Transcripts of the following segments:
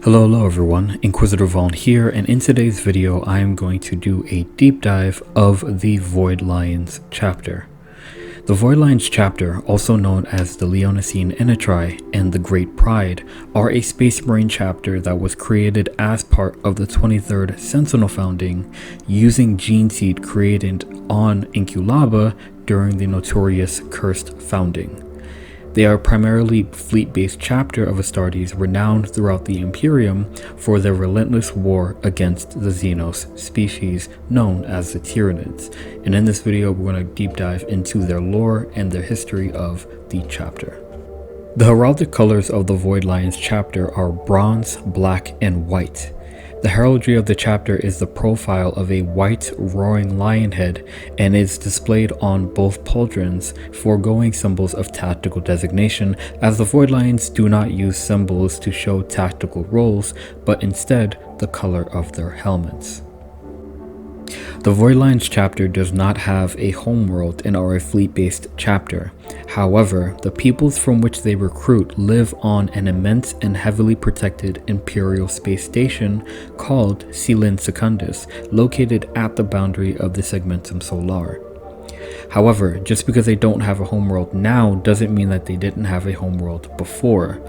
Hello everyone, Inquisitor Vaughn here, and in today's video I am going to do a deep dive of the Void Lions chapter. The Void Lions chapter, also known as the Leonesine Ancestry and the Great Pride, are a Space Marine chapter that was created as part of the 23rd Sentinel founding using gene seed created on Inculaba during the notorious Cursed founding. They are primarily fleet-based chapter of Astartes renowned throughout the Imperium for their relentless war against the Xenos species known as the Tyranids. And in this video we're going to deep dive into their lore and their history of the chapter. The heraldic colors of the Void Lions chapter are bronze, black, and white. The heraldry of the chapter is the profile of a white roaring lion head and is displayed on both pauldrons, foregoing symbols of tactical designation, as the Void Lions do not use symbols to show tactical roles, but instead the color of their helmets. The Void Lions chapter does not have a homeworld and are a fleet-based chapter. However, the peoples from which they recruit live on an immense and heavily protected Imperial space station called Zulu Secundus, located at the boundary of the Segmentum Solar. However, just because they don't have a homeworld now doesn't mean that they didn't have a homeworld before.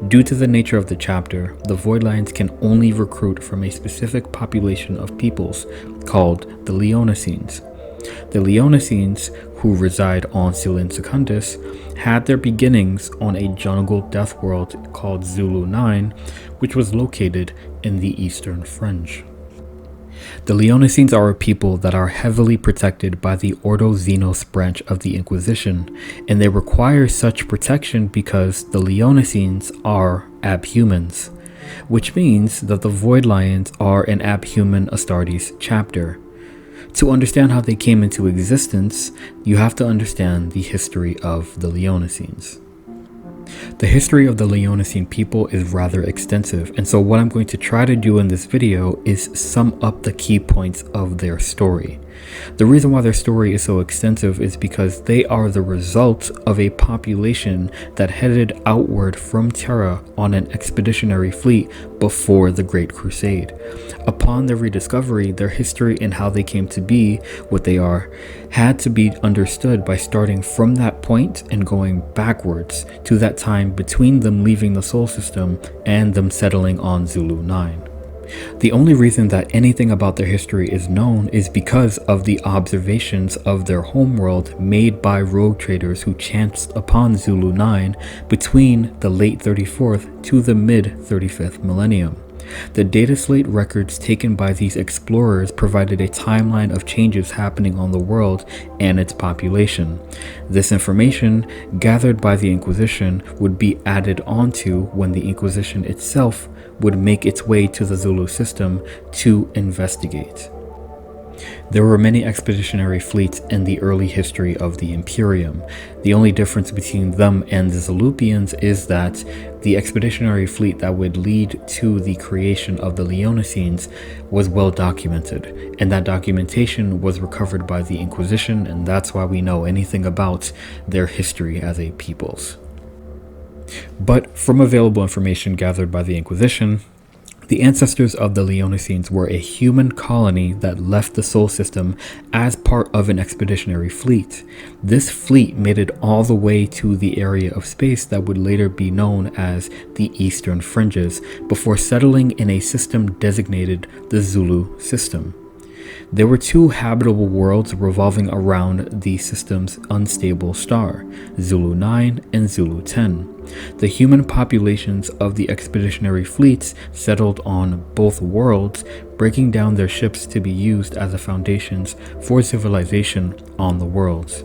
Due to the nature of the chapter, the Void Lions can only recruit from a specific population of peoples called the Leonesines. The Leonesines, who reside on Zulu Secundus, had their beginnings on a jungle death world called Zulu 9, which was located in the eastern fringe. The Leonesines are a people that are heavily protected by the Ordo Xenos branch of the Inquisition, and they require such protection because the Leonesines are abhumans, which means that the Void Lions are an abhuman Astartes chapter. To understand how they came into existence, you have to understand the history of the Leonesines. The history of the Leonesine people is rather extensive, and so what I'm going to try to do in this video is sum up the key points of their story. The reason why their story is so extensive is because they are the result of a population that headed outward from Terra on an expeditionary fleet before the Great Crusade. Upon their rediscovery, their history and how they came to be what they are had to be understood by starting from that point and going backwards to that time between them leaving the Sol system and them settling on Zulu 9. The only reason that anything about their history is known is because of the observations of their homeworld made by rogue traders who chanced upon Zulu 9 between the late 34th to the mid 35th millennium. The data slate records taken by these explorers provided a timeline of changes happening on the world and its population. This information, gathered by the Inquisition, would be added onto when the Inquisition itself would make its way to the Zulu system to investigate. There were many expeditionary fleets in the early history of the Imperium. The only difference between them and the Zulupians is that the expeditionary fleet that would lead to the creation of the Leonesines was well documented, and that documentation was recovered by the Inquisition, and that's why we know anything about their history as a peoples. But from available information gathered by the Inquisition, the ancestors of the Leonesines were a human colony that left the Sol system as part of an expeditionary fleet. This fleet made it all the way to the area of space that would later be known as the Eastern Fringes, before settling in a system designated the Zulu system. There were two habitable worlds revolving around the system's unstable star, Zulu 9 and Zulu 10. The human populations of the expeditionary fleets settled on both worlds, breaking down their ships to be used as the foundations for civilization on the worlds.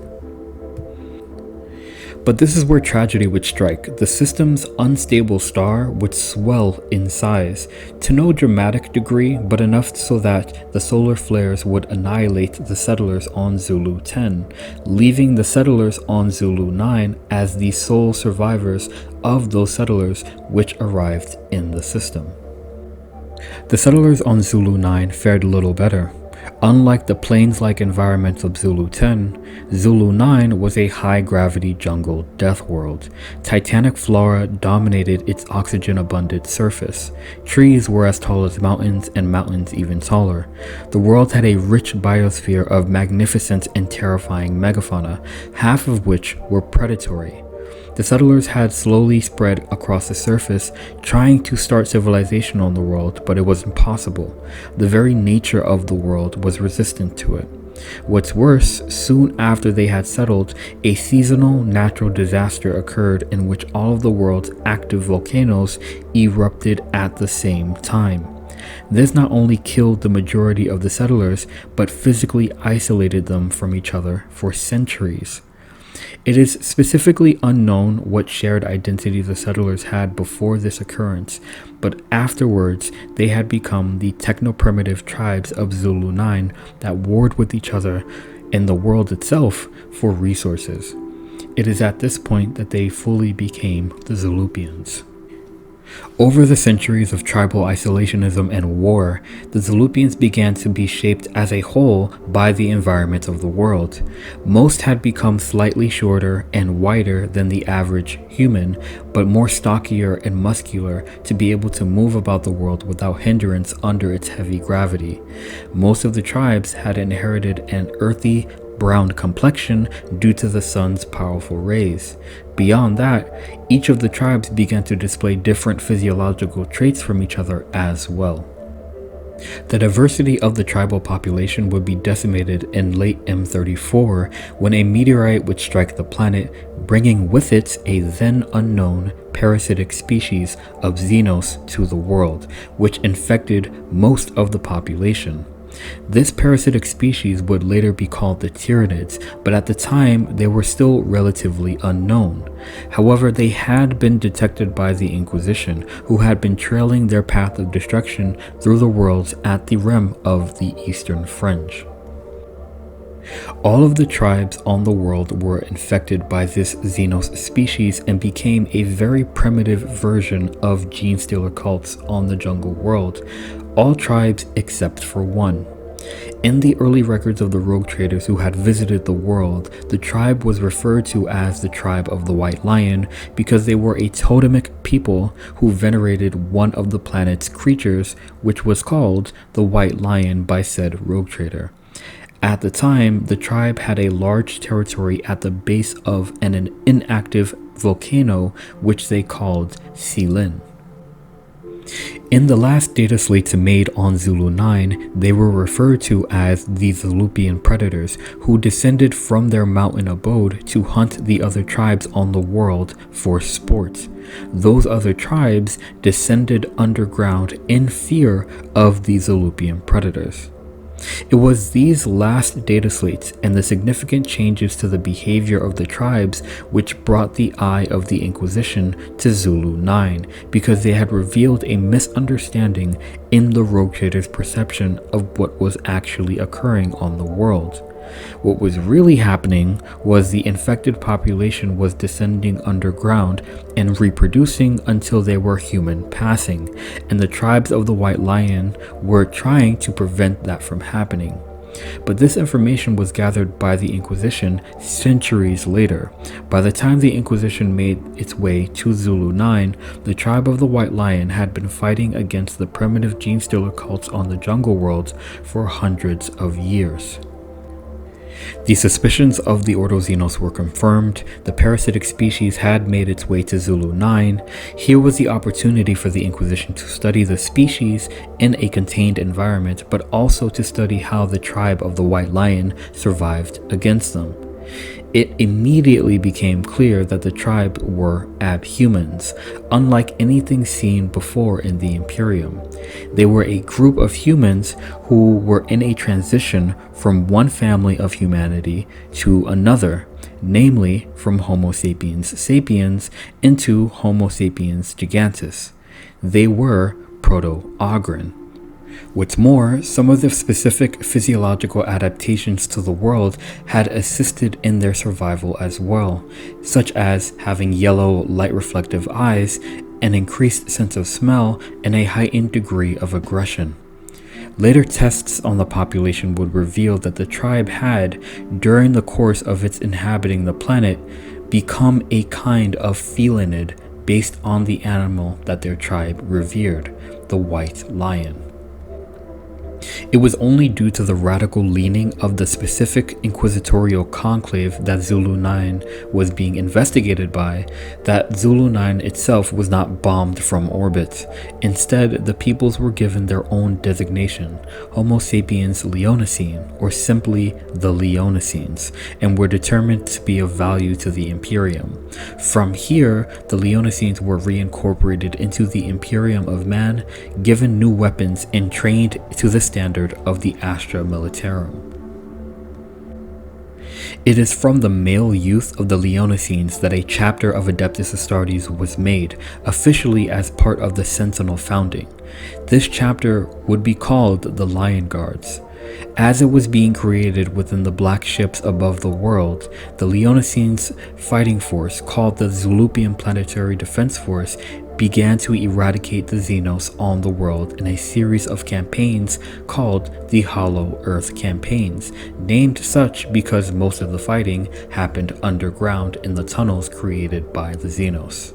But this is where tragedy would strike. The system's unstable star would swell in size, to no dramatic degree, but enough so that the solar flares would annihilate the settlers on Zulu 10, leaving the settlers on Zulu 9 as the sole survivors of those settlers which arrived in the system. The settlers on Zulu 9 fared a little better. Unlike the plains-like environments of Zulu 10, Zulu 9 was a high-gravity jungle death world. Titanic flora dominated its oxygen-abundant surface. Trees were as tall as mountains, and mountains even taller. The world had a rich biosphere of magnificent and terrifying megafauna, half of which were predatory. The settlers had slowly spread across the surface, trying to start civilization on the world, but it was impossible. The very nature of the world was resistant to it. What's worse, soon after they had settled, a seasonal natural disaster occurred in which all of the world's active volcanoes erupted at the same time. This not only killed the majority of the settlers, but physically isolated them from each other for centuries. It is specifically unknown what shared identity the settlers had before this occurrence, but afterwards they had become the techno-primitive tribes of Zulu 9 that warred with each other and the world itself for resources. It is at this point that they fully became the Zulupians. Over the centuries of tribal isolationism and war, the Zulupians began to be shaped as a whole by the environment of the world. Most had become slightly shorter and wider than the average human, but more stockier and muscular to be able to move about the world without hindrance under its heavy gravity. Most of the tribes had inherited an earthy, brown complexion due to the sun's powerful rays. Beyond that, each of the tribes began to display different physiological traits from each other as well. The diversity of the tribal population would be decimated in late M34 when a meteorite would strike the planet, bringing with it a then unknown parasitic species of Xenos to the world, which infected most of the population. This parasitic species would later be called the Tyranids, but at the time they were still relatively unknown. However, they had been detected by the Inquisition, who had been trailing their path of destruction through the worlds at the rim of the Eastern Fringe. All of the tribes on the world were infected by this Xenos species and became a very primitive version of gene stealer cults on the jungle world, all tribes except for one. In the early records of the rogue traders who had visited the world, the tribe was referred to as the tribe of the White Lion because they were a totemic people who venerated one of the planet's creatures, which was called the White Lion by said rogue trader. At the time, the tribe had a large territory at the base of an inactive volcano, which they called Silin. In the last data slates made on Zulu 9, they were referred to as the Zulupian predators, who descended from their mountain abode to hunt the other tribes on the world for sport. Those other tribes descended underground in fear of the Zulupian predators. It was these last data slates and the significant changes to the behavior of the tribes which brought the eye of the Inquisition to Zulu 9, because they had revealed a misunderstanding in the rogue traders' perception of what was actually occurring on the world. What was really happening was the infected population was descending underground and reproducing until they were human passing, and the tribes of the White Lion were trying to prevent that from happening. But this information was gathered by the Inquisition centuries later. By the time the Inquisition made its way to Zulu 9, the tribe of the White Lion had been fighting against the primitive gene stealer cults on the jungle worlds for hundreds of years. The suspicions of the Ordo Xenos were confirmed. The parasitic species had made its way to Zulu 9. Here was the opportunity for the Inquisition to study the species in a contained environment, but also to study how the tribe of the White Lion survived against them. It immediately became clear that the tribe were abhumans, unlike anything seen before in the Imperium. They were a group of humans who were in a transition from one family of humanity to another, namely from Homo sapiens sapiens into Homo sapiens gigantus. They were Proto-Ogren. What's more, some of the specific physiological adaptations to the world had assisted in their survival as well, such as having yellow, light-reflective eyes, an increased sense of smell, and a heightened degree of aggression. Later tests on the population would reveal that the tribe had, during the course of its inhabiting the planet, become a kind of felinid based on the animal that their tribe revered, the white lion. It was only due to the radical leaning of the specific inquisitorial conclave that Zulu 9 was being investigated by that Zulu 9 itself was not bombed from orbit. Instead, the peoples were given their own designation, Homo sapiens Leonesine, or simply the Leonesines, and were determined to be of value to the Imperium. From here, the Leonesines were reincorporated into the Imperium of Man, given new weapons, and trained to the standard of the Astra Militarum. It is from the male youth of the Leonesines that a chapter of Adeptus Astartes was made, officially as part of the Sentinel founding. This chapter would be called the Lion Guards. As it was being created within the black ships above the world, the Leonesines' fighting force, called the Zulupian Planetary Defense Force, began to eradicate the Xenos on the world in a series of campaigns called the Hollow Earth Campaigns, named such because most of the fighting happened underground in the tunnels created by the Xenos.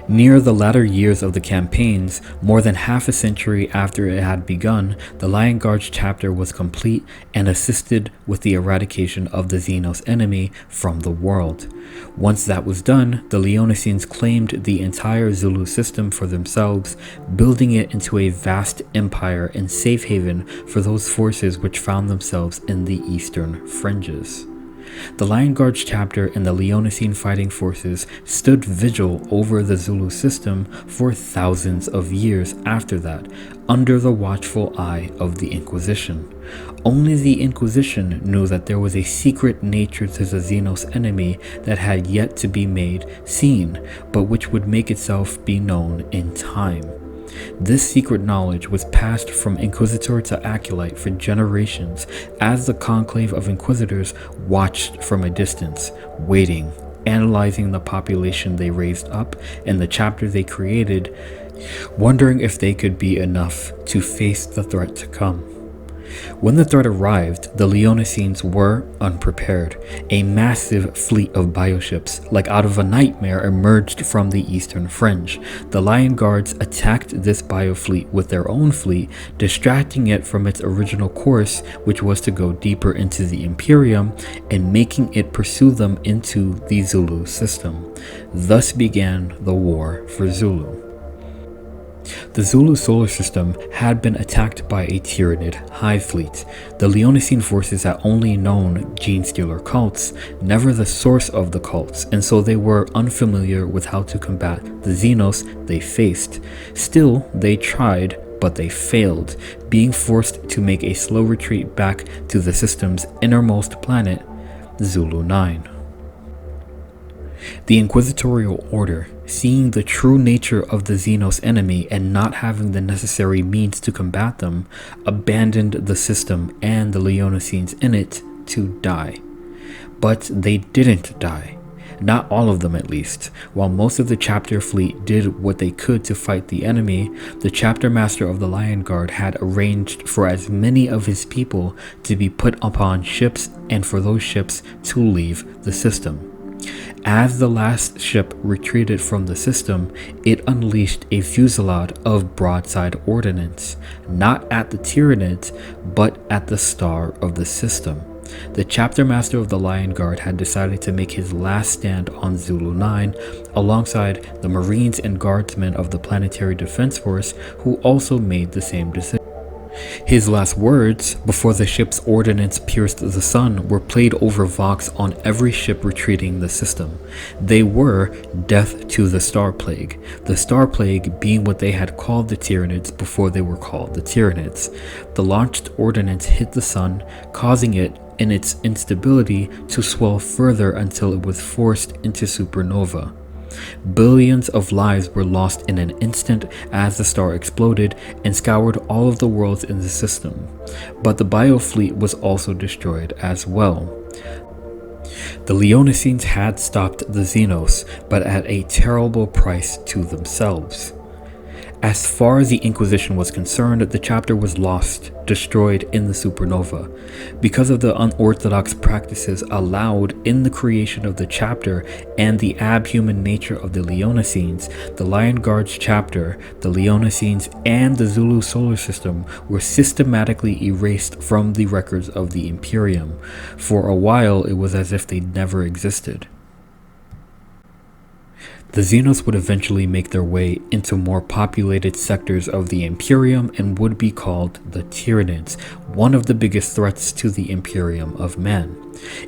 Near the latter years of the campaigns, more than half a century after it had begun, the Lion Guards chapter was complete and assisted with the eradication of the Xenos enemy from the world. Once that was done, the Leonesines claimed the entire Zulu system for themselves, building it into a vast empire and safe haven for those forces which found themselves in the eastern fringes. The Lion Guards chapter and the Leonesine fighting forces stood vigil over the Zulu system for thousands of years after that, under the watchful eye of the Inquisition. Only the Inquisition knew that there was a secret nature to the Xenos enemy that had yet to be made seen, but which would make itself be known in time. This secret knowledge was passed from Inquisitor to Acolyte for generations as the conclave of Inquisitors watched from a distance, waiting, analyzing the population they raised up and the chapter they created, wondering if they could be enough to face the threat to come. When the threat arrived, the Leonesines were unprepared. A massive fleet of bioships, like out of a nightmare, emerged from the eastern fringe. The Lion Guards attacked this biofleet with their own fleet, distracting it from its original course, which was to go deeper into the Imperium, and making it pursue them into the Zulu system. Thus began the War for Zulu. The Zulu solar system had been attacked by a Tyranid hive fleet. The Leonesine forces had only known gene-stealer cults, never the source of the cults, and so they were unfamiliar with how to combat the Xenos they faced. Still, they tried, but they failed, being forced to make a slow retreat back to the system's innermost planet, Zulu 9. The Inquisitorial Order, seeing the true nature of the Xenos enemy and not having the necessary means to combat them, abandoned the system and the Leonesines in it to die. But they didn't die. Not all of them, at least. While most of the chapter fleet did what they could to fight the enemy, the chapter master of the Lion Guard had arranged for as many of his people to be put upon ships and for those ships to leave the system. As the last ship retreated from the system, it unleashed a fusillade of broadside ordnance, not at the Tyranids, but at the star of the system. The chapter master of the Lion Guard had decided to make his last stand on Zulu 9, alongside the Marines and Guardsmen of the Planetary Defense Force, who also made the same decision. His last words, before the ship's ordnance pierced the sun, were played over Vox on every ship retreating the system. They were death to the Star Plague being what they had called the Tyranids before they were called the Tyranids. The launched ordnance hit the sun, causing it, in its instability, to swell further until it was forced into supernova. Billions of lives were lost in an instant as the star exploded and scoured all of the worlds in the system, but the biofleet was also destroyed as well. The Leonesines had stopped the Xenos, but at a terrible price to themselves. As far as the Inquisition was concerned, the chapter was lost, destroyed in the supernova. Because of the unorthodox practices allowed in the creation of the chapter and the abhuman nature of the Leonesines, the Lion Guard's chapter, the Leonesines, and the Zulu solar system were systematically erased from the records of the Imperium. For a while, it was as if they never existed. The Xenos would eventually make their way into more populated sectors of the Imperium and would be called the Tyranids, one of the biggest threats to the Imperium of man.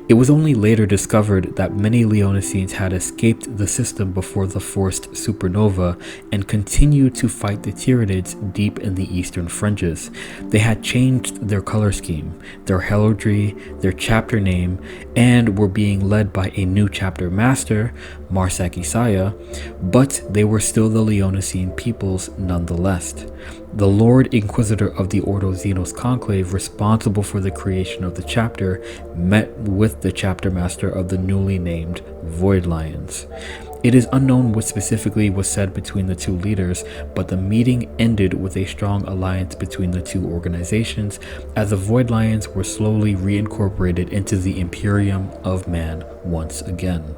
It was only later discovered that many Leonesines had escaped the system before the forced supernova and continued to fight the Tyranids deep in the eastern fringes. They had changed their color scheme, their heraldry, their chapter name, and were being led by a new chapter master, Marsak Isaiah, but they were still the Leonesine peoples nonetheless. The Lord Inquisitor of the Ordo Xenos Conclave, responsible for the creation of the chapter, met with the chapter master of the newly named Void Lions. It is unknown what specifically was said between the two leaders, but the meeting ended with a strong alliance between the two organizations, as the Void Lions were slowly reincorporated into the Imperium of Man once again.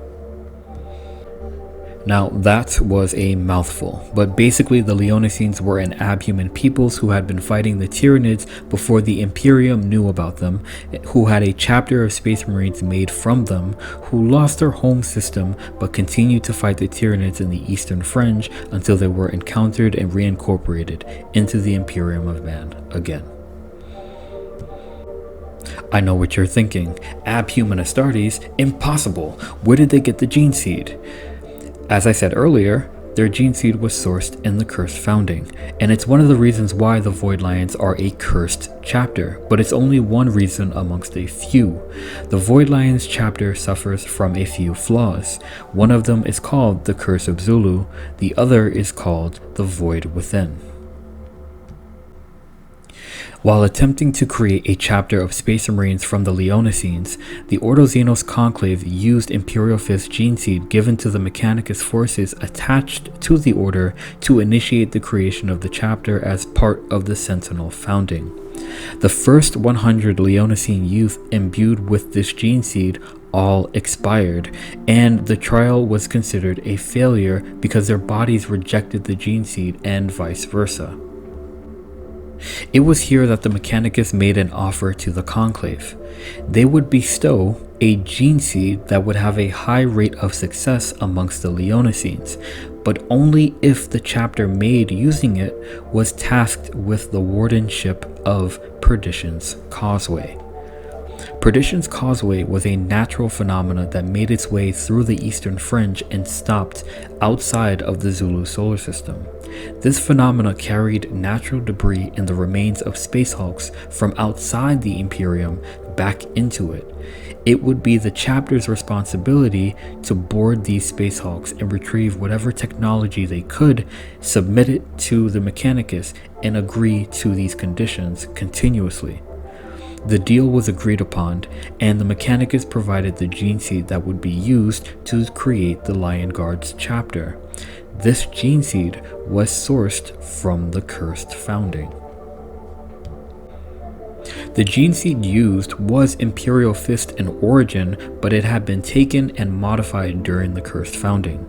Now, that was a mouthful, but basically the Leonesines were an abhuman peoples who had been fighting the Tyranids before the Imperium knew about them, who had a chapter of Space Marines made from them, who lost their home system but continued to fight the Tyranids in the Eastern Fringe until they were encountered and reincorporated into the Imperium of Man again. I know what you're thinking. Abhuman Astartes? Impossible! Where did they get the gene seed? As I said earlier, their gene seed was sourced in the Cursed Founding, and it's one of the reasons why the Void Lions are a cursed chapter, but it's only one reason amongst a few. The Void Lions chapter suffers from a few flaws. One of them is called the Curse of Zulu, the other is called the Void Within. While attempting to create a chapter of Space Marines from the Leonesines, the Ordo Xenos Conclave used Imperial Fist gene seed given to the Mechanicus forces attached to the Order to initiate the creation of the chapter as part of the Sentinel founding. The first 100 Leonesine youth imbued with this gene seed all expired, and the trial was considered a failure because their bodies rejected the gene seed and vice versa. It was here that the Mechanicus made an offer to the Conclave. They would bestow a gene seed that would have a high rate of success amongst the Leonesines, but only if the chapter made using it was tasked with the wardenship of Perdition's Causeway. Perdition's Causeway was a natural phenomenon that made its way through the eastern fringe and stopped outside of the Zulu solar system. This phenomena carried natural debris and the remains of space hulks from outside the Imperium back into it. It would be the chapter's responsibility to board these space hulks and retrieve whatever technology they could, submit it to the Mechanicus, and agree to these conditions continuously. The deal was agreed upon, and the Mechanicus provided the gene seed that would be used to create the Lion Guard's chapter. This gene seed was sourced from the Cursed Founding. The gene seed used was Imperial Fist in origin, but it had been taken and modified during the Cursed Founding.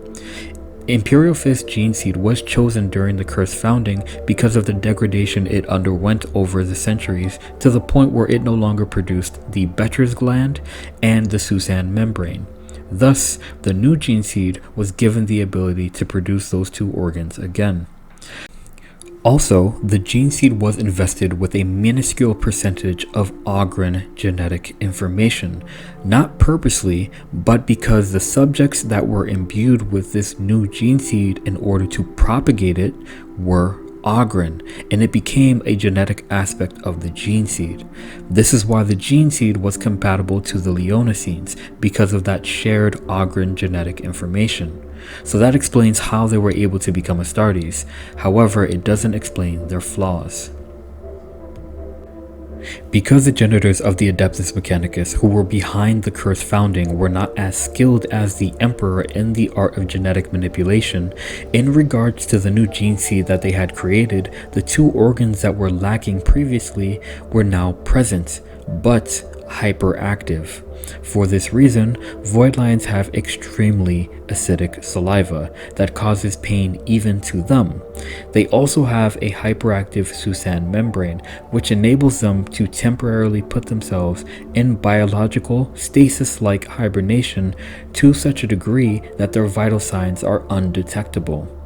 Imperial Fist gene seed was chosen during the Cursed Founding because of the degradation it underwent over the centuries, to the point where it no longer produced the Betcher's gland and the Susan membrane. Thus, the new gene seed was given the ability to produce those two organs again. Also, the gene seed was invested with a minuscule percentage of Ogren genetic information, not purposely, but because the subjects that were imbued with this new gene seed in order to propagate it were Ogren, and it became a genetic aspect of the gene seed. This is why the gene seed was compatible to the Leonesines, because of that shared Ogren genetic information. So that explains how they were able to become Astartes. However, it doesn't explain their flaws. Because the generators of the Adeptus Mechanicus who were behind the curse founding were not as skilled as the Emperor in the art of genetic manipulation, in regards to the new gene seed that they had created, the two organs that were lacking previously were now present, but hyperactive. For this reason, void lions have extremely acidic saliva that causes pain even to them. They also have a hyperactive Susan membrane, which enables them to temporarily put themselves in biological stasis-like hibernation to such a degree that their vital signs are undetectable.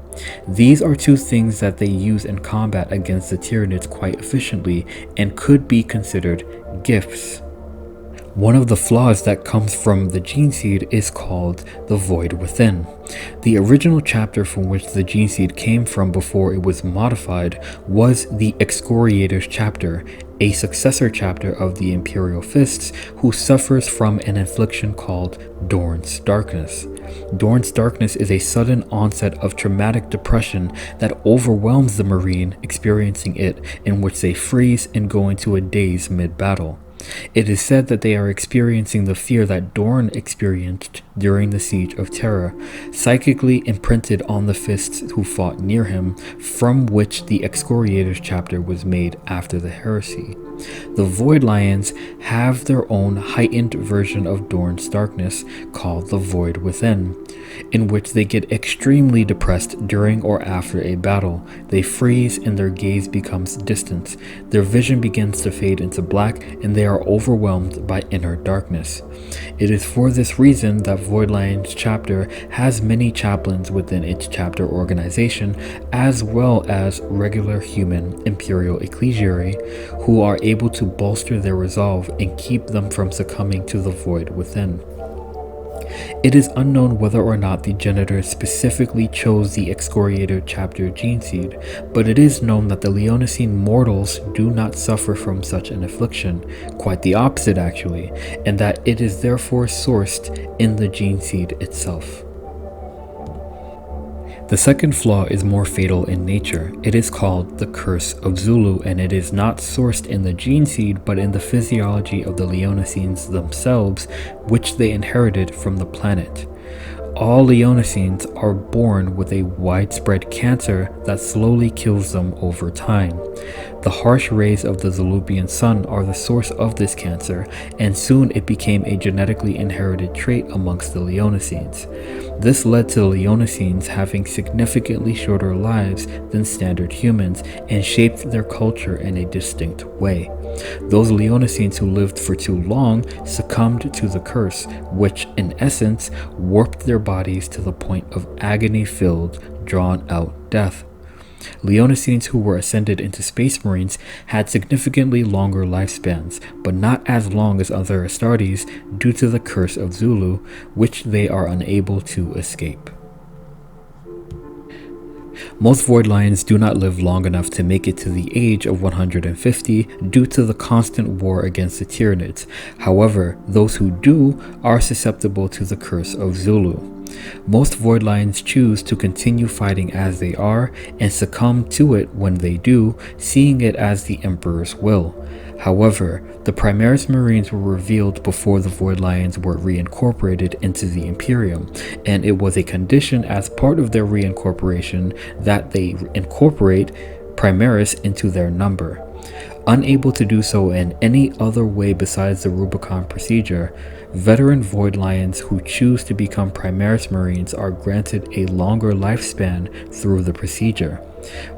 These are two things that they use in combat against the Tyranids quite efficiently and could be considered gifts. One of the flaws that comes from the gene seed is called the Void Within. The original chapter from which the gene seed came from before it was modified was the Excoriators chapter, a successor chapter of the Imperial Fists, who suffers from an affliction called Dorn's Darkness. Dorn's Darkness is a sudden onset of traumatic depression that overwhelms the Marine experiencing it, in which they freeze and go into a daze mid-battle. It is said that they are experiencing the fear that Dorn experienced during the Siege of Terra, psychically imprinted on the Fists who fought near him, from which the Excoriators chapter was made after the heresy. The Void Lions have their own heightened version of Dorn's Darkness called the Void Within, in which they get extremely depressed during or after a battle. They freeze and their gaze becomes distant. Their vision begins to fade into black and they are overwhelmed by inner darkness. It is for this reason that Void Lions chapter has many chaplains within its chapter organization, as well as regular human Imperial ecclesiary who are able to bolster their resolve and keep them from succumbing to the void within. It is unknown whether or not the Genitors specifically chose the Excoriator chapter gene seed, but it is known that the Leonesine mortals do not suffer from such an affliction, quite the opposite actually, and that it is therefore sourced in the gene seed itself. The second flaw is more fatal in nature. It is called the Curse of Zulu, and it is not sourced in the gene seed but in the physiology of the Leonesines themselves, which they inherited from the planet. All Leonesines are born with a widespread cancer that slowly kills them over time. The harsh rays of the Zulupian sun are the source of this cancer, and soon it became a genetically inherited trait amongst the Leonesines. This led to the Leonesines having significantly shorter lives than standard humans and shaped their culture in a distinct way. Those Leonesines who lived for too long succumbed to the curse, which in essence warped their bodies to the point of agony-filled, drawn-out death. Leonesines who were ascended into Space Marines had significantly longer lifespans, but not as long as other Astartes due to the Curse of Zulu, which they are unable to escape. Most Void Lions do not live long enough to make it to the age of 150 due to the constant war against the Tyranids. However, those who do are susceptible to the Curse of Zulu. Most Void Lions choose to continue fighting as they are and succumb to it when they do, seeing it as the Emperor's will. However, the Primaris Marines were revealed before the Void Lions were reincorporated into the Imperium, and it was a condition as part of their reincorporation that they incorporate Primaris into their number. Unable to do so in any other way besides the Rubicon procedure, veteran Void Lions who choose to become Primaris Marines are granted a longer lifespan through the procedure,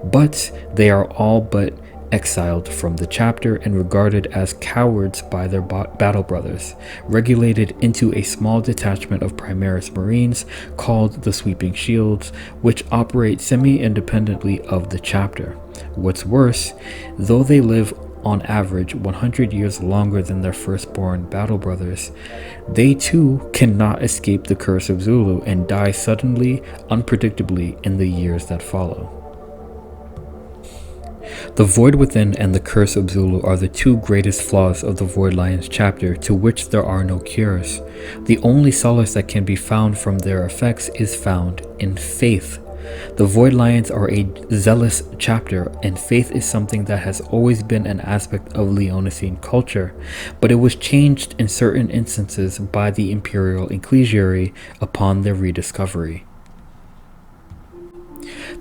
but they are all but exiled from the chapter and regarded as cowards by their battle brothers, regulated into a small detachment of Primaris Marines called the Sweeping Shields, which operate semi-independently of the chapter. What's worse, though they live on average 100 years longer than their firstborn battle brothers, they too cannot escape the Curse of Zulu and die suddenly, unpredictably in the years that follow. The Void Within and the Curse of Zulu are the two greatest flaws of the Void Lions chapter, to which there are no cures. The only solace that can be found from their effects is found in faith. The Void Lions are a zealous chapter, and faith is something that has always been an aspect of Leonesine culture, but it was changed in certain instances by the Imperial Ecclesiary upon their rediscovery.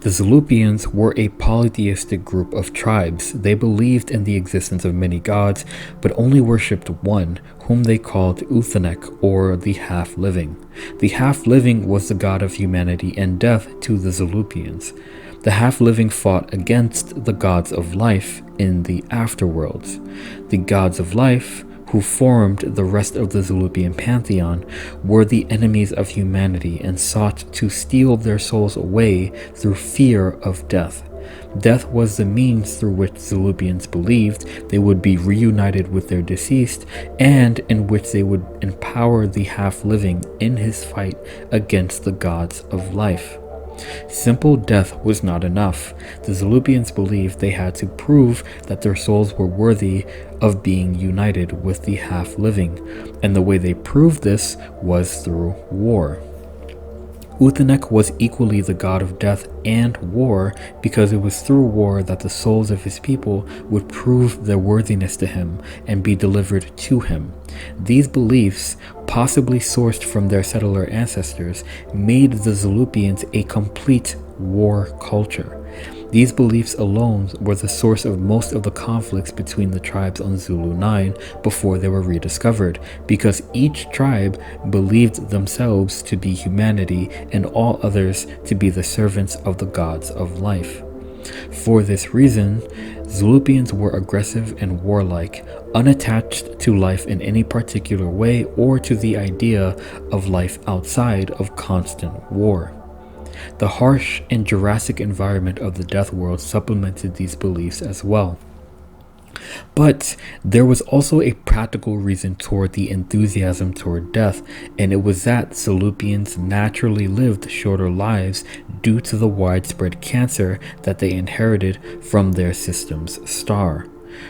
The Zulupians were a polytheistic group of tribes. They believed in the existence of many gods, but only worshipped one, whom they called Uthanek, or the half-living. The half-living was the god of humanity and death to the Zulupians. The half-living fought against the gods of life in the afterworlds. The gods of life, who formed the rest of the Zulupian pantheon, were the enemies of humanity and sought to steal their souls away through fear of death. Death was the means through which Zulupians believed they would be reunited with their deceased, and in which they would empower the half-living in his fight against the gods of life. Simple death was not enough. The Zulupians believed they had to prove that their souls were worthy of being united with the half-living, and the way they proved this was through war. Uthanek was equally the god of death and war, because it was through war that the souls of his people would prove their worthiness to him and be delivered to him. These beliefs, possibly sourced from their settler ancestors, made the Zulupians a complete war culture. These beliefs alone were the source of most of the conflicts between the tribes on Zulu 9 before they were rediscovered, because each tribe believed themselves to be humanity and all others to be the servants of the gods of life. For this reason, Zulupians were aggressive and warlike, unattached to life in any particular way or to the idea of life outside of constant war. The harsh and Jurassic environment of the Death World supplemented these beliefs as well. But there was also a practical reason toward the enthusiasm toward death, and it was that Zulupians naturally lived shorter lives due to the widespread cancer that they inherited from their system's star.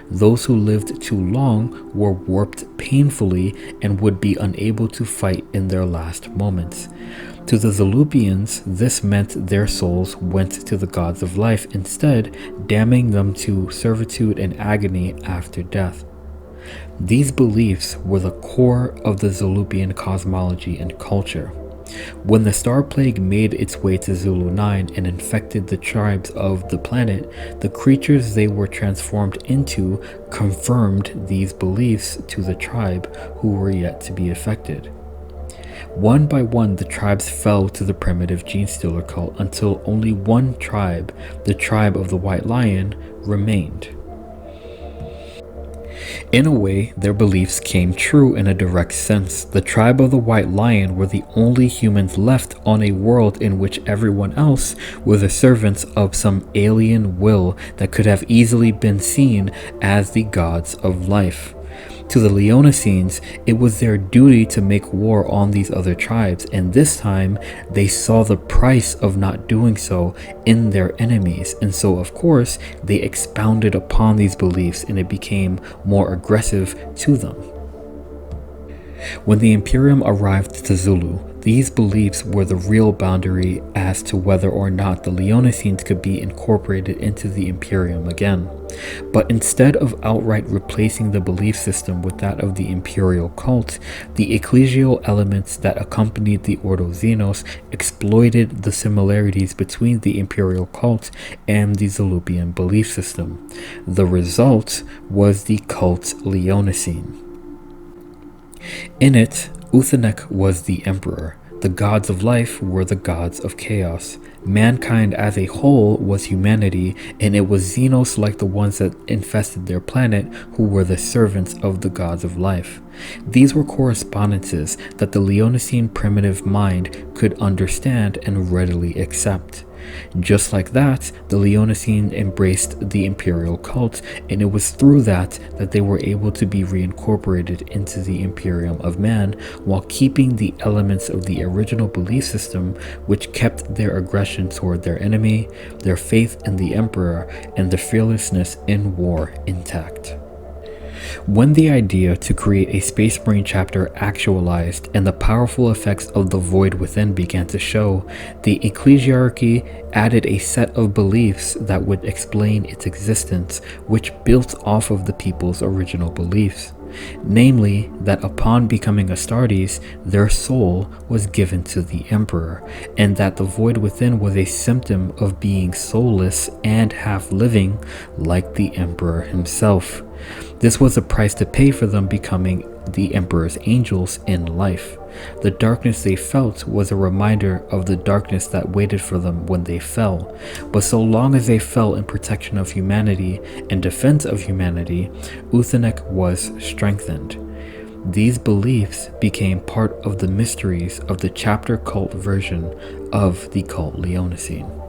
Those who lived too long were warped painfully and would be unable to fight in their last moments. To the Zulupians, this meant their souls went to the gods of life instead, damning them to servitude and agony after death. These beliefs were the core of the Zulupian cosmology and culture. When the Star Plague made its way to Zulu 9 and infected the tribes of the planet, the creatures they were transformed into confirmed these beliefs to the tribe who were yet to be affected. One by one, the tribes fell to the primitive Gene Stealer cult until only one tribe, the tribe of the White Lion, remained. In a way, their beliefs came true in a direct sense. The tribe of the White Lion were the only humans left on a world in which everyone else were the servants of some alien will that could have easily been seen as the gods of life. To the Leonesines, it was their duty to make war on these other tribes, and this time they saw the price of not doing so in their enemies, and so of course they expounded upon these beliefs and it became more aggressive to them. When the Imperium arrived to Zulu, these beliefs were the real boundary as to whether or not the Leonesines could be incorporated into the Imperium again. But instead of outright replacing the belief system with that of the Imperial cult, the ecclesial elements that accompanied the Ordo Xenos exploited the similarities between the Imperial cult and the Zulupian belief system. The result was the cult Leonesine. In it, Uthanek was the emperor. The gods of life were the gods of chaos. Mankind as a whole was humanity, and it was Xenos like the ones that infested their planet who were the servants of the gods of life. These were correspondences that the Leonesine primitive mind could understand and readily accept. Just like that, the Leonesine embraced the Imperial cult, and it was through that they were able to be reincorporated into the Imperium of Man while keeping the elements of the original belief system, which kept their aggression toward their enemy, their faith in the Emperor, and their fearlessness in war intact. When the idea to create a Space Marine chapter actualized and the powerful effects of the void within began to show, the ecclesiarchy added a set of beliefs that would explain its existence, which built off of the people's original beliefs. Namely, that upon becoming Astartes, their soul was given to the Emperor, and that the void within was a symptom of being soulless and half-living like the Emperor himself. This was a price to pay for them becoming the Emperor's angels in life. The darkness they felt was a reminder of the darkness that waited for them when they fell. But so long as they fell in protection of humanity and defense of humanity, Uthanek was strengthened. These beliefs became part of the mysteries of the chapter cult version of the cult Leonesine.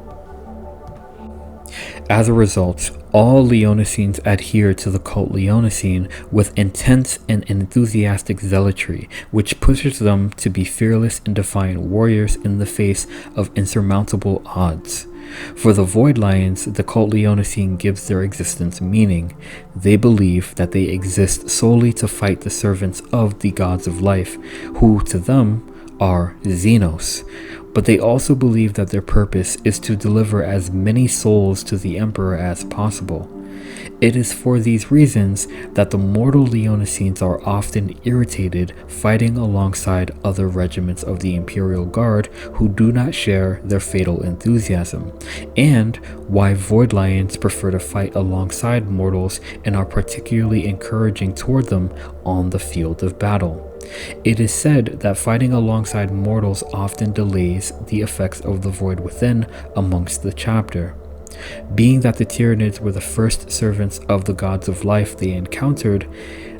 As a result, all Leonesines adhere to the cult Leonesine with intense and enthusiastic zealotry, which pushes them to be fearless and defiant warriors in the face of insurmountable odds. For the Void Lions, the cult Leonesine gives their existence meaning. They believe that they exist solely to fight the servants of the gods of life, who to them are Xenos. But they also believe that their purpose is to deliver as many souls to the Emperor as possible. It is for these reasons that the mortal Leonesines are often irritated fighting alongside other regiments of the Imperial Guard who do not share their fatal enthusiasm, and why Void Lions prefer to fight alongside mortals and are particularly encouraging toward them on the field of battle. It is said that fighting alongside mortals often delays the effects of the void within amongst the chapter. Being that the Tyranids were the first servants of the gods of life they encountered,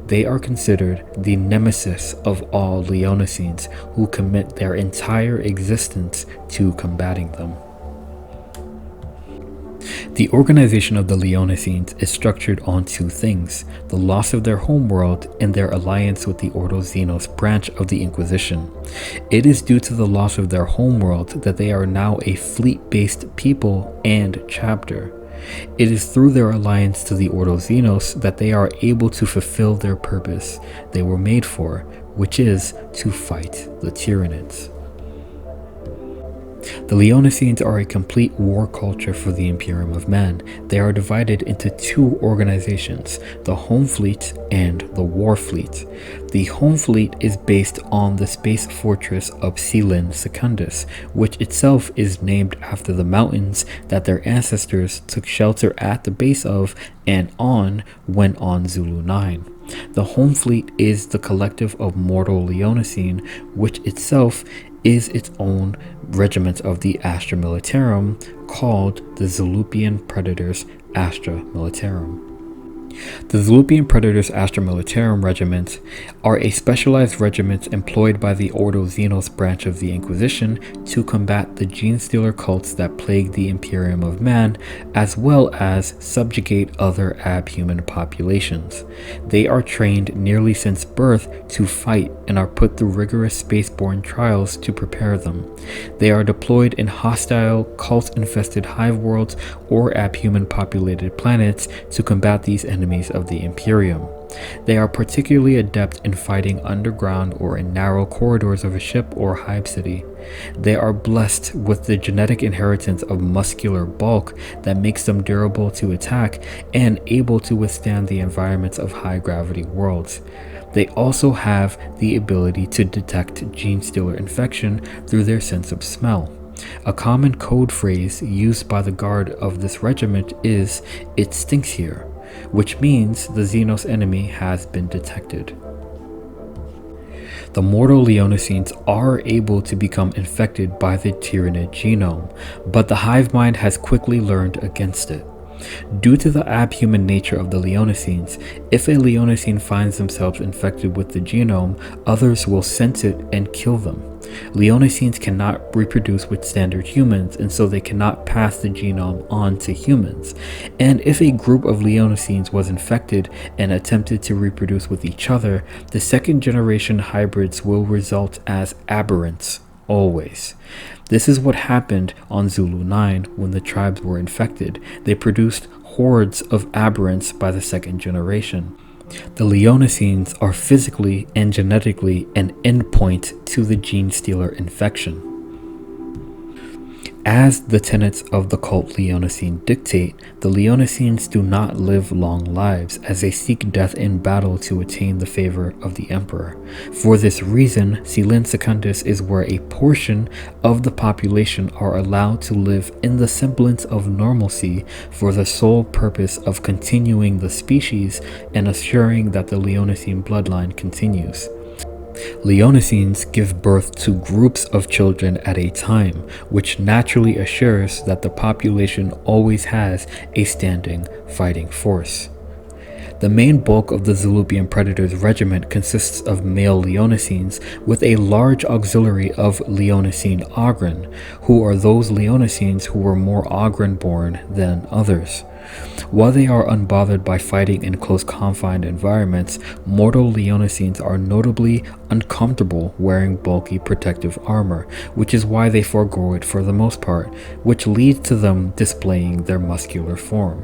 they are considered the nemesis of all Leonesines who commit their entire existence to combating them. The organization of the Leonesines is structured on two things: the loss of their homeworld and their alliance with the Ordo Xenos branch of the Inquisition. It is due to the loss of their homeworld that they are now a fleet-based people and chapter. It is through their alliance to the Ordo Xenos that they are able to fulfill their purpose they were made for, which is to fight the Tyranids. The Leonesines are a complete war culture for the Imperium of Man. They are divided into two organizations, the Home Fleet and the War Fleet. The Home Fleet is based on the space fortress of Sealand Secundus, which itself is named after the mountains that their ancestors took shelter at the base of and on when on Zulu 9. The Home Fleet is the collective of mortal Leonesine, which itself is its own regiment of the Astra Militarum called the Zulupian Predators Astra Militarum. The Zulupian Predators Astra Militarum Regiment are a specialized regiment employed by the Ordo Xenos branch of the Inquisition to combat the gene-stealer cults that plague the Imperium of Man, as well as subjugate other abhuman populations. They are trained nearly since birth to fight and are put through rigorous spaceborne trials to prepare them. They are deployed in hostile, cult-infested hive worlds or abhuman-populated planets to combat these enemies of the Imperium. They are particularly adept in fighting underground or in narrow corridors of a ship or hive city. They are blessed with the genetic inheritance of muscular bulk that makes them durable to attack and able to withstand the environments of high-gravity worlds. They also have the ability to detect gene-stealer infection through their sense of smell. A common code phrase used by the guard of this regiment is, "It stinks here," which means the Xenos enemy has been detected. The mortal Leonesines are able to become infected by the Tyranid genome, but the hive mind has quickly learned against it. Due to the abhuman nature of the Leonesines, if a Leonesine finds themselves infected with the genome, others will sense it and kill them. Leonesines cannot reproduce with standard humans, and so they cannot pass the genome on to humans. And if a group of Leonesines was infected and attempted to reproduce with each other, the second generation hybrids will result as aberrants, always. This is what happened on Zulu 9 when the tribes were infected. They produced hordes of aberrants by the second generation. The Leonesines are physically and genetically an endpoint to the gene stealer infection. As the tenets of the cult Leonesine dictate, the Leonesines do not live long lives, as they seek death in battle to attain the favor of the Emperor. For this reason, Silin Secundus is where a portion of the population are allowed to live in the semblance of normalcy for the sole purpose of continuing the species and assuring that the Leonesine bloodline continues. Leonesines give birth to groups of children at a time, which naturally assures that the population always has a standing fighting force. The main bulk of the Zulupian Predators regiment consists of male Leonesines with a large auxiliary of Leonesine Ogren, who are those Leonesines who were more Ogren-born than others. While they are unbothered by fighting in close confined environments, mortal Leonesines are notably uncomfortable wearing bulky protective armor, which is why they forego it for the most part, which leads to them displaying their muscular form.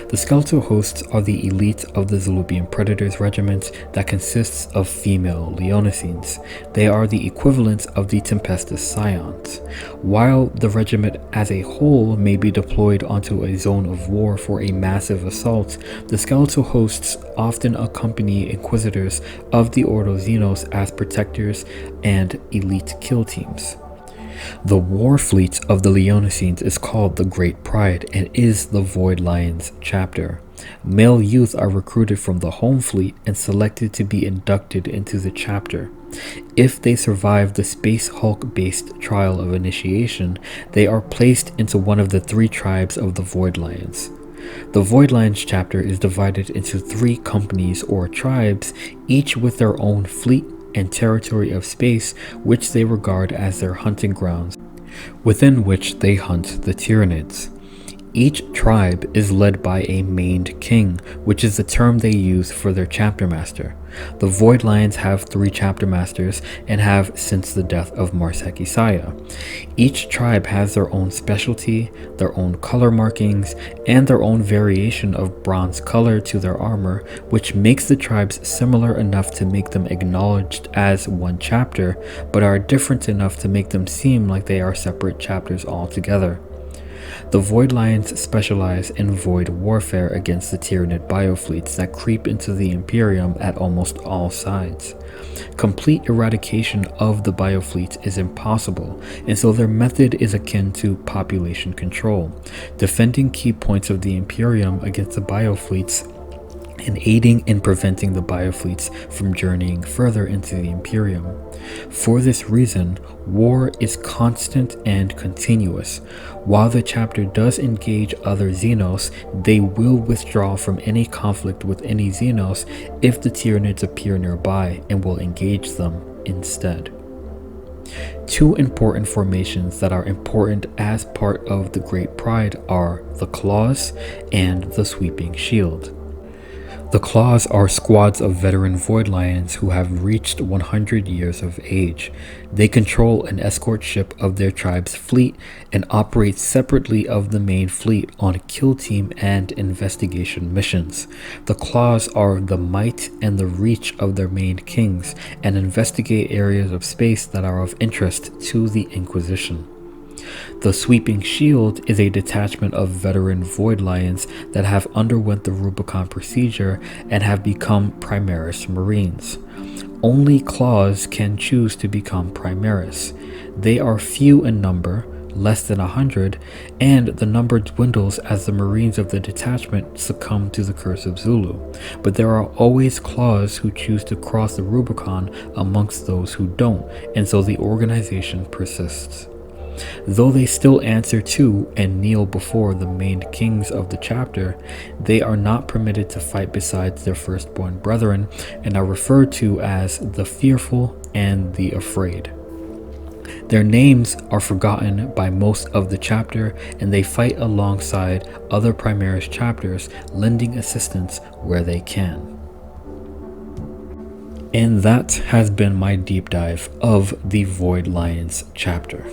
The skeletal hosts are the elite of the Zulupian Predators regiment that consists of female Leonesines. They are the equivalent of the Tempestus Scions. While the regiment as a whole may be deployed onto a zone of war for a massive assault, the skeletal hosts often accompany Inquisitors of the Ordo Xenos as protectors and elite kill teams. The war fleet of the Leonesines is called the Great Pride and is the Void Lions chapter. Male youth are recruited from the home fleet and selected to be inducted into the chapter. If they survive the Space Hulk-based trial of initiation, they are placed into one of the 3 tribes of the Void Lions. The Void Lions chapter is divided into 3 companies or tribes, each with their own fleet and territory of space which they regard as their hunting grounds, within which they hunt the Tyranids. Each tribe is led by a maned king, which is the term they use for their chapter master. The Void Lions have 3 chapter masters and have since the death of Marsek Isaiah. Each tribe has their own specialty, their own color markings, and their own variation of bronze color to their armor, which makes the tribes similar enough to make them acknowledged as one chapter, but are different enough to make them seem like they are separate chapters altogether. The Void Lions specialize in void warfare against the Tyranid biofleets that creep into the Imperium at almost all sides. Complete eradication of the biofleets is impossible, and so their method is akin to population control, defending key points of the Imperium against the biofleets and aiding in preventing the biofleets from journeying further into the Imperium. For this reason, war is constant and continuous. While the chapter does engage other Xenos, they will withdraw from any conflict with any Xenos if the Tyranids appear nearby and will engage them instead. 2 important formations that are important as part of the Great Pride are the Claws and the Sweeping Shield. The Claws are squads of veteran Void Lions who have reached 100 years of age. They control an escort ship of their tribe's fleet and operate separately of the main fleet on kill team and investigation missions. The Claws are the might and the reach of their main kings and investigate areas of space that are of interest to the Inquisition. The Sweeping Shield is a detachment of veteran Void Lions that have underwent the Rubicon procedure and have become Primaris Marines. Only Claws can choose to become Primaris. They are few in number, less than 100, and the number dwindles as the Marines of the detachment succumb to the Curse of Zulu. But there are always Claws who choose to cross the Rubicon amongst those who don't, and so the organization persists. Though they still answer to and kneel before the main kings of the chapter, they are not permitted to fight besides their firstborn brethren and are referred to as the fearful and the afraid. Their names are forgotten by most of the chapter, and they fight alongside other Primaris chapters, lending assistance where they can. And that has been my deep dive of the Void Lions chapter.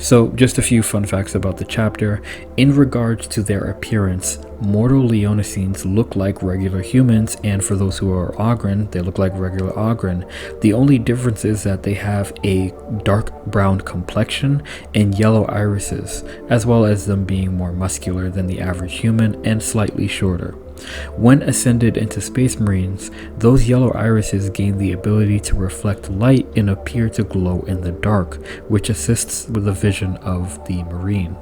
So, just a few fun facts about the chapter. In regards to their appearance, mortal Leonesines look like regular humans, and for those who are Oghren, they look like regular Oghren. The only difference is that they have a dark brown complexion and yellow irises, as well as them being more muscular than the average human and slightly shorter. When ascended into Space Marines, those yellow irises gain the ability to reflect light and appear to glow in the dark, which assists with the vision of the Marine.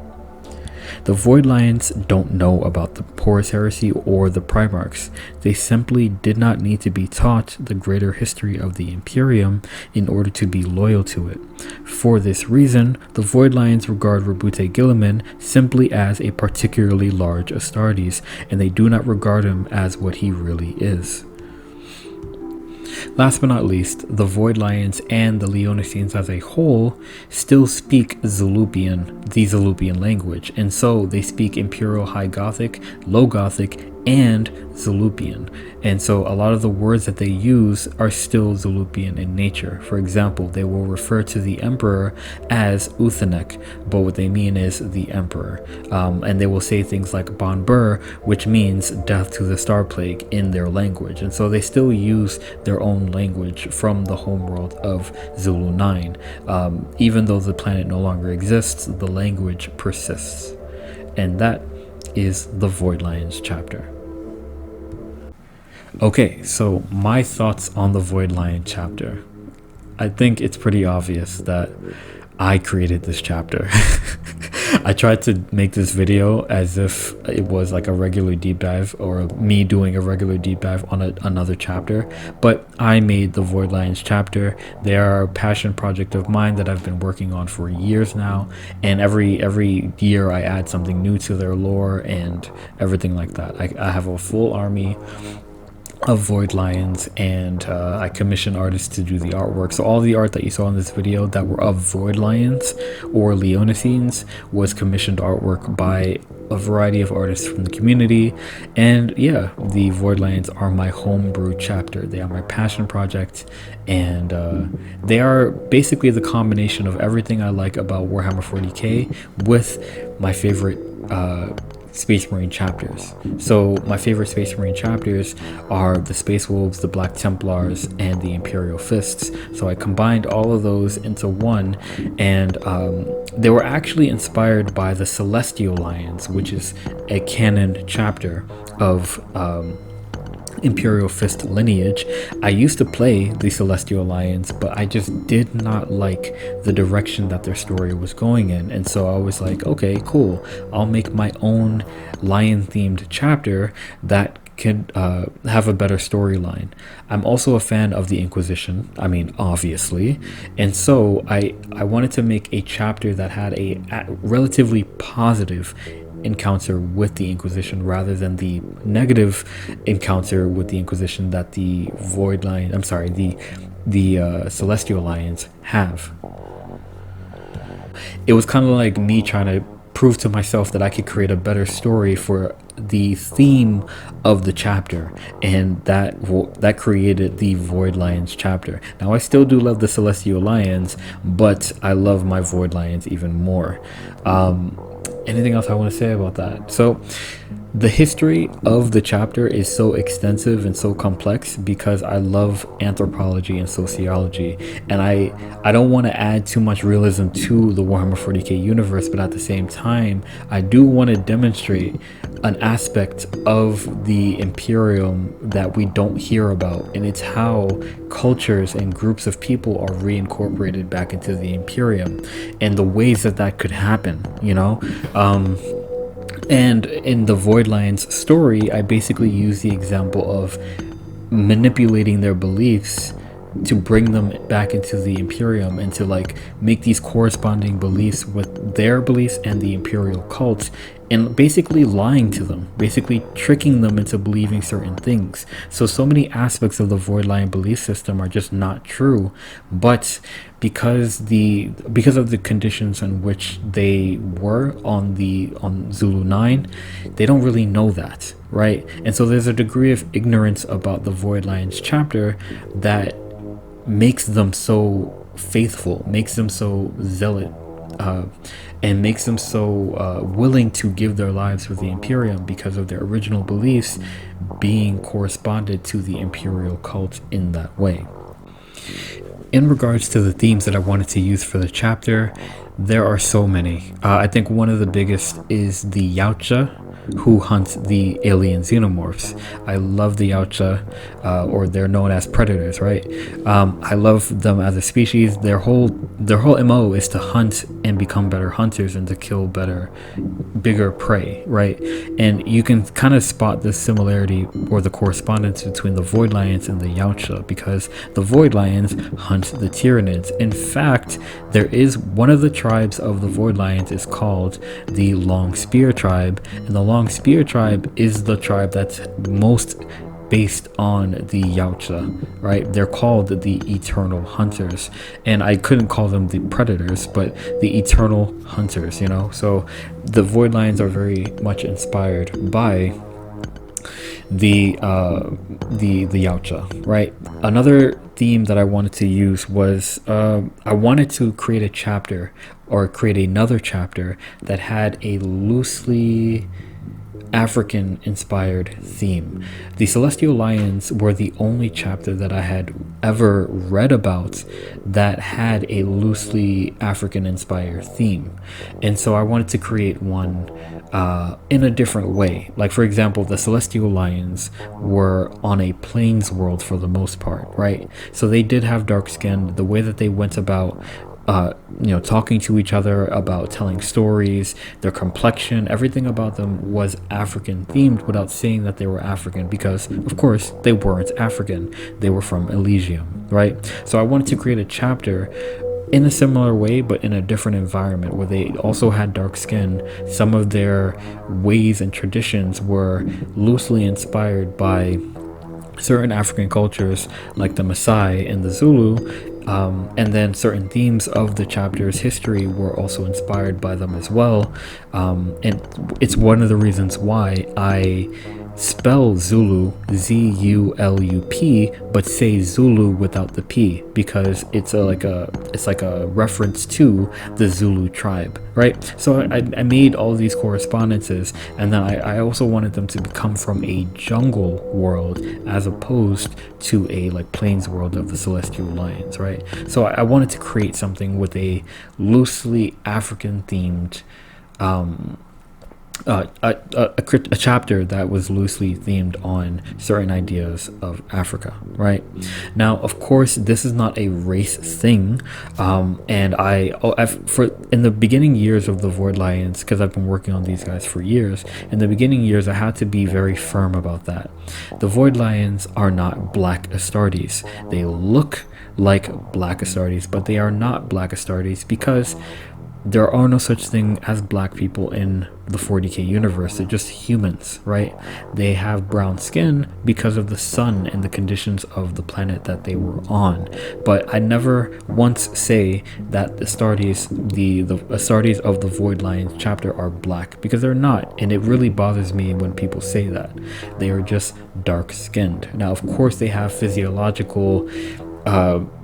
The Void Lions don't know about the Porous Heresy or the Primarchs. They simply did not need to be taught the greater history of the Imperium in order to be loyal to it. For this reason, the Void Lions regard Rabute Guilliman simply as a particularly large Astartes, and they do not regard him as what he really is. Last but not least, the Void Lions and the Leonesines as a whole still speak Zulupian, the Zulupian language, and so they speak Imperial High Gothic, Low Gothic, and Zulupian. And so a lot of the words that they use are still Zulupian in nature. For example, they will refer to the Emperor as Uthanek, but what they mean is the Emperor. And they will say things like Bon Bur, which means death to the Star Plague in their language. And so they still use their own language from the homeworld of Zulu 9. Even though the planet no longer exists, the language persists. And that is the Void Lions chapter. Okay, so my thoughts on the Void Lion chapter. I think it's pretty obvious that I created this chapter. I tried to make this video as if it was like a regular deep dive, or me doing a regular deep dive on another chapter, but I made the Void Lions chapter. They are a passion project of mine that I've been working on for years now, and every year I add something new to their lore and everything like that. I have a full army of Void Lions, and I commission artists to do the artwork. So all the art that you saw in this video that were of Void Lions or Leonesines was commissioned artwork by a variety of artists from the community. And yeah, the Void Lions are my homebrew chapter. They are my passion project, and they are basically the combination of everything I like about Warhammer 40k with my favorite Space Marine chapters. So my favorite Space Marine chapters are the Space Wolves, the Black Templars, and the Imperial Fists. So I combined all of those into one, and they were actually inspired by the Celestial Lions, which is a canon chapter of Imperial Fist lineage. I used to play the Celestial Lions, but I just did not like the direction that their story was going in, and so I was like, okay, cool, I'll make my own lion themed chapter that can have a better storyline. I'm also a fan of the Inquisition, I mean, obviously, and so I wanted to make a chapter that had a relatively positive encounter with the Inquisition rather than the negative encounter with the Inquisition that the Celestial Lions have. It was kind of like me trying to prove to myself that I could create a better story for the theme of the chapter, and that created the Void Lions chapter. Now I still do love the Celestial Lions, but I love my Void Lions even more. Anything else I want to say about that? So the history of the chapter is so extensive and so complex because I love anthropology and sociology, and I don't want to add too much realism to the Warhammer 40k universe, but at the same time I do want to demonstrate an aspect of the Imperium that we don't hear about, and it's how cultures and groups of people are reincorporated back into the Imperium and the ways that could happen, you know. And in the Void Lions story, I basically use the example of manipulating their beliefs to bring them back into the Imperium and to like make these corresponding beliefs with their beliefs and the Imperial cult, and basically lying to them, basically tricking them into believing certain things. So many aspects of the Void Lion belief system are just not true, but because of the conditions in which they were on Zulu 9, they don't really know that, right? And so there's a degree of ignorance about the Void Lions chapter that makes them so faithful, makes them so zealot and makes them so willing to give their lives for the Imperium because of their original beliefs being corresponded to the Imperial cult in that way. In regards to the themes that I wanted to use for the chapter, there are so many. I think one of the biggest is the Yautja, who hunt the alien xenomorphs. I love the Yautja, or they're known as predators, right? I love them as a species. Their whole MO is to hunt and become better hunters and to kill bigger prey, right? And you can kind of spot the similarity or the correspondence between the Void Lions and the Yautja, because the Void Lions hunt the Tyranids. In fact, there is one of the tribes of the Void Lions is called the Long Spear tribe, and the Long Spear tribe is the tribe that's most based on the Yautja, right? They're called the Eternal Hunters, and I couldn't call them the Predators, but the Eternal Hunters, you know? So the Void Lions are very much inspired by the Yautja, right? Another theme that I wanted to use was I wanted to create a chapter, or create another chapter that had a loosely African inspired theme. The Celestial Lions were the only chapter that I had ever read about that had a loosely African inspired theme, and so I wanted to create one in a different way. Like, for example, the Celestial Lions were on a plains world for the most part, right? So they did have dark skin. The way that they went about talking to each other, about telling stories, their complexion, everything about them was African themed without saying that they were African, because of course they weren't African. They were from Elysium, right? So I wanted to create a chapter in a similar way, but in a different environment where they also had dark skin. Some of their ways and traditions were loosely inspired by certain African cultures like the Maasai and the Zulu, and then certain themes of the chapter's history were also inspired by them as well, and it's one of the reasons why I spell Zulu Z-U-L-U-P but say Zulu without the P, because it's like a reference to the Zulu tribe, right? So I made all these correspondences, and then I also wanted them to come from a jungle world as opposed to a like plains world of the Celestial Lions, right? So I wanted to create something with a loosely African themed a chapter that was loosely themed on certain ideas of Africa, right? Now, of course, this is not a race thing, and in the beginning years of the Void Lions, because I've been working on these guys for years, in the beginning years I had to be very firm about that. The Void Lions are not Black Astartes. They look like Black Astartes, but they are not Black Astartes, because there are no such thing as black people in the 40k universe. They're just humans, right? They have brown skin because of the sun and the conditions of the planet that they were on. But I never once say that the Astartes, the Astartes of the Void Lions chapter are black, because they're not, and it really bothers me when people say that. They are just dark skinned. Now, of course, they have physiological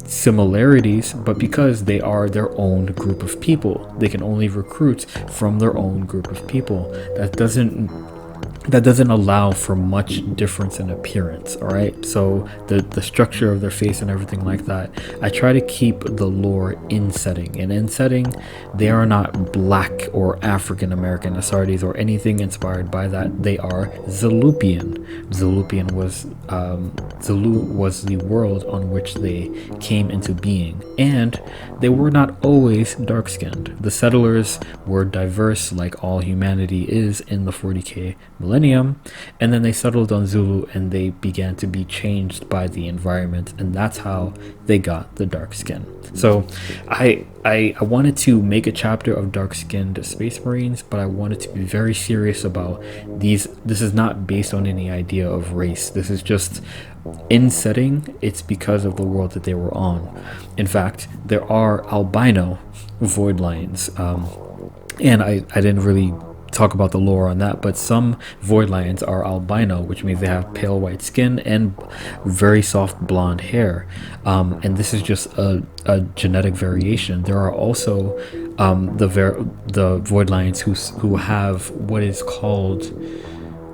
similarities, but because they are their own group of people, they can only recruit from their own group of people. That doesn't allow for much difference in appearance, all right? So the structure of their face and everything like that, I try to keep the lore in setting, and in setting they are not black or African American Astartes or anything inspired by that. They are Zulupian. Zulupian was Zulu was the world on which they came into being, and they were not always dark skinned. The settlers were diverse, like all humanity is in the 40k millennium, and then they settled on Zulu and they began to be changed by the environment, and that's how they got the dark skin. So I wanted to make a chapter of dark-skinned space marines, but I wanted to be very serious about these. This is not based on any idea of race. This is just in setting. It's because of the world that they were on. In fact, there are albino Void Lions, and I didn't really talk about the lore on that, but some Void Lions are albino, which means they have pale white skin and very soft blonde hair, and this is just a genetic variation. There are also the Void Lions who have what is called,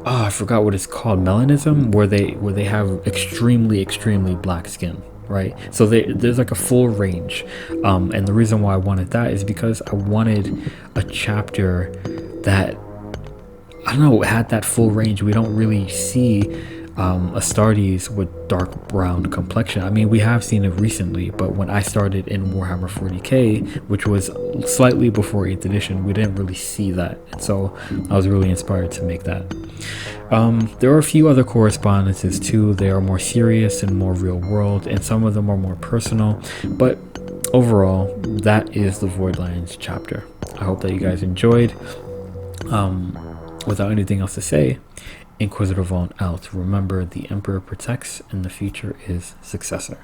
I forgot what it's called, melanism, where they have extremely black skin, right? So there's like a full range, and the reason why I wanted that is because I wanted a chapter that, I don't know, had that full range. We don't really see Astartes with dark brown complexion. I mean, we have seen it recently, but when I started in Warhammer 40k, which was slightly before 8th edition, we didn't really see that. And so I was really inspired to make that. There are a few other correspondences too. They are more serious and more real world, and some of them are more personal, but overall, that is the Void Lions chapter. I hope that you guys enjoyed. Without anything else to say, Inquisitor Vaughn out. Remember, the Emperor protects and the future is successor.